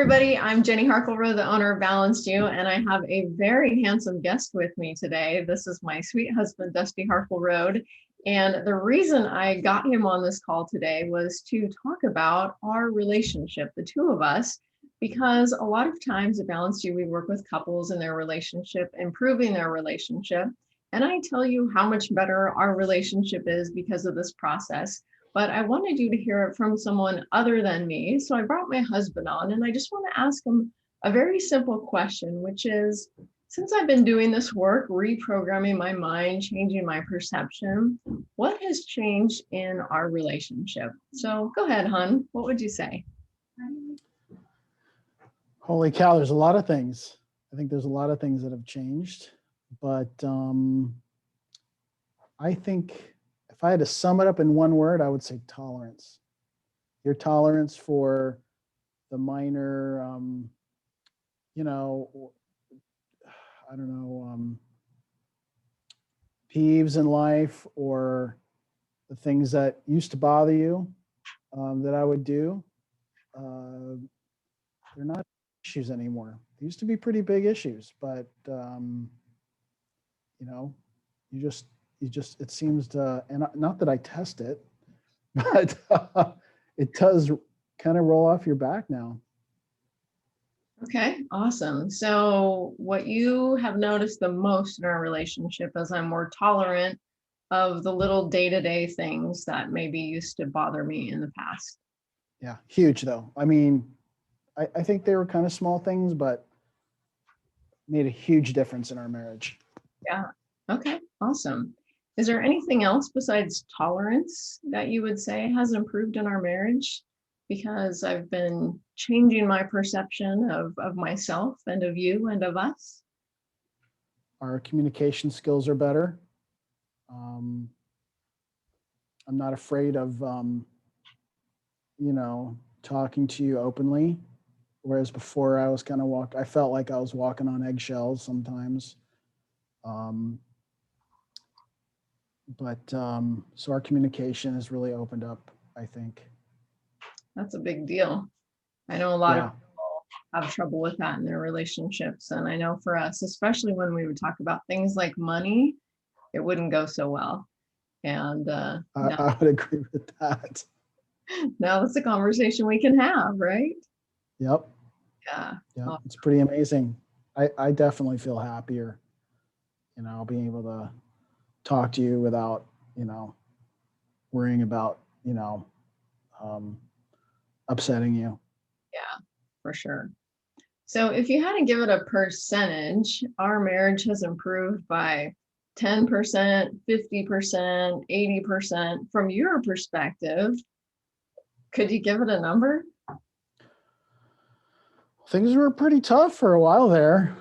everybody. I'm Jenny Harkleroad, the owner of Balanced You, and I have a very handsome guest with me today. This is my sweet husband, Dusty Harkleroad. And the reason I got him on this call today was to talk about our relationship, the two of us, because a lot of times at Balanced You, we work with couples in their relationship, improving their relationship. And I tell you how much better our relationship is because of this process. But I wanted you to hear it from someone other than me. So I brought my husband on, and I just want to ask him a very simple question, which is, since I've been doing this work, reprogramming my mind, changing my perception, what has changed in our relationship? So go ahead, hon. What would you say? Holy cow, there's a lot of things. I think there's a lot of things that have changed, but I think if I had to sum it up in one word, I would say tolerance. Your tolerance for the minor, I don't know, peeves in life, or the things that used to bother you that I would do. They're not issues anymore. They used to be pretty big issues, but you just, it seems to, and not that I test it, but it does kind of roll off your back now. Okay, awesome. So what you have noticed the most in our relationship is I'm more tolerant of the little day-to-day things that maybe used to bother me in the past. Yeah, huge though. I mean, I think they were kind of small things, but made a huge difference in our marriage. Yeah. Okay, awesome. Is there anything else besides tolerance that you would say has improved in our marriage? Because I've been changing my perception of myself and of you and of us. Our communication skills are better. I'm not afraid of, talking to you openly. Whereas before I was kind of I felt like I was walking on eggshells sometimes. So our communication has really opened up, I think. That's a big deal. I know a lot of people have trouble with that in their relationships. And I know for us, especially when we would talk about things like money, it wouldn't go so well. And I would agree with that. Now it's a conversation we can have, right? Yep. Yeah. Yeah, it's pretty amazing. I definitely feel happier, being able to talk to you without, worrying about, upsetting you. Yeah, for sure. So if you had to give it a percentage, our marriage has improved by 10%, 50%, 80%. From your perspective, could you give it a number? Things were pretty tough for a while there.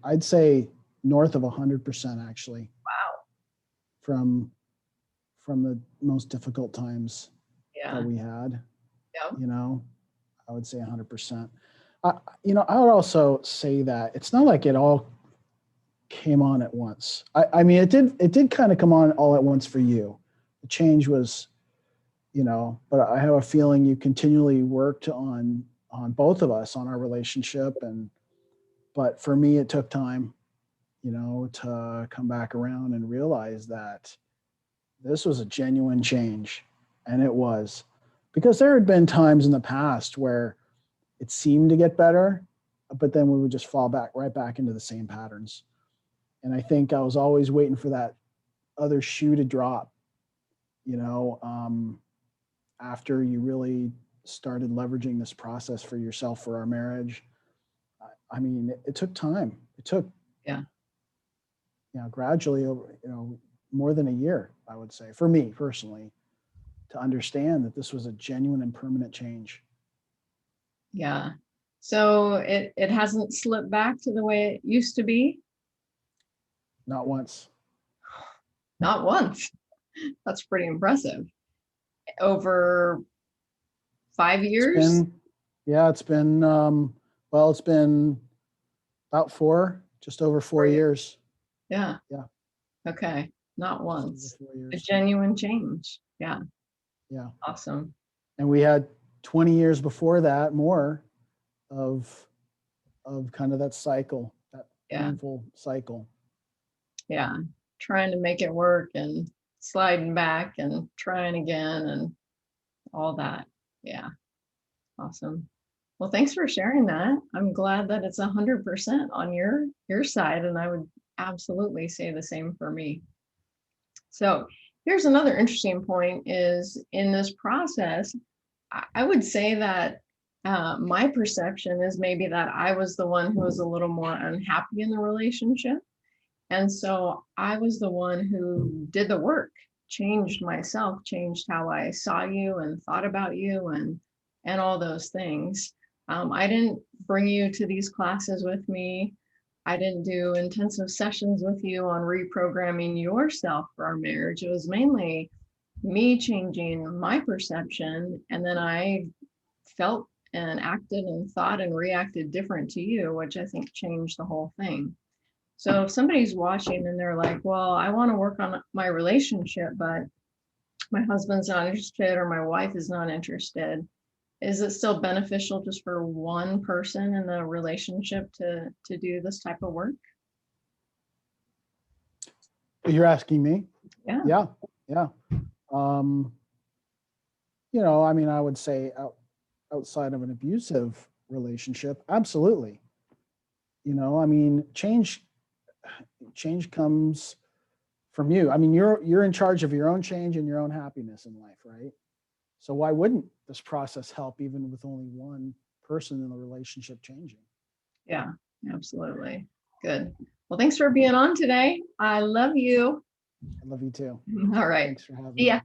I'd say north of 100%, actually. Wow. From the most difficult times that we had. Yeah. I would say 100%. I would also say that it's not like it all came on at once. I mean, it did kind of come on all at once for you. The change was, but I have a feeling you continually worked on both of us, on our relationship. But for me, it took time, to come back around and realize that this was a genuine change. And it was, because there had been times in the past where it seemed to get better, but then we would just fall right back into the same patterns. And I think I was always waiting for that other shoe to drop, after you really started leveraging this process for yourself, for our marriage. I mean, it took time. It took, gradually over, more than a year, I would say, for me personally, to understand that this was a genuine and permanent change. Yeah. So it hasn't slipped back to the way it used to be? Not once. Not once. That's pretty impressive. Over 5 years? It's been about just over 4 years. Yeah. Yeah. Okay. Not once. A genuine change. Yeah. Yeah. Awesome. And we had 20 years before that, more of kind of that cycle, that Yeah. painful cycle. Yeah. Trying to make it work and sliding back and trying again and all that. Yeah. Awesome. Well, thanks for sharing that. I'm glad that it's 100% on your side, and I would absolutely say the same for me. So here's another interesting point is in this process, I would say that my perception is maybe that I was the one who was a little more unhappy in the relationship. And so I was the one who did the work, changed myself, changed how I saw you and thought about you and all those things. I didn't bring you to these classes with me. I didn't do intensive sessions with you on reprogramming yourself for our marriage. It was mainly me changing my perception, and then I felt and acted and thought and reacted different to you, which I think changed the whole thing. So if somebody's watching and they're like, well, I want to work on my relationship, but my husband's not interested or my wife is not interested, is it still beneficial just for one person in the relationship to do this type of work? You're asking me? Yeah. Yeah. Yeah. You know, I mean, I would say outside of an abusive relationship, absolutely. You know, I mean, change comes from you. I mean, you're in charge of your own change and your own happiness in life, right? So why wouldn't this process help even with only one person in the relationship changing? Yeah, absolutely. Good. Well, thanks for being on today. I love you. I love you too. All right. Thanks for having See ya. me.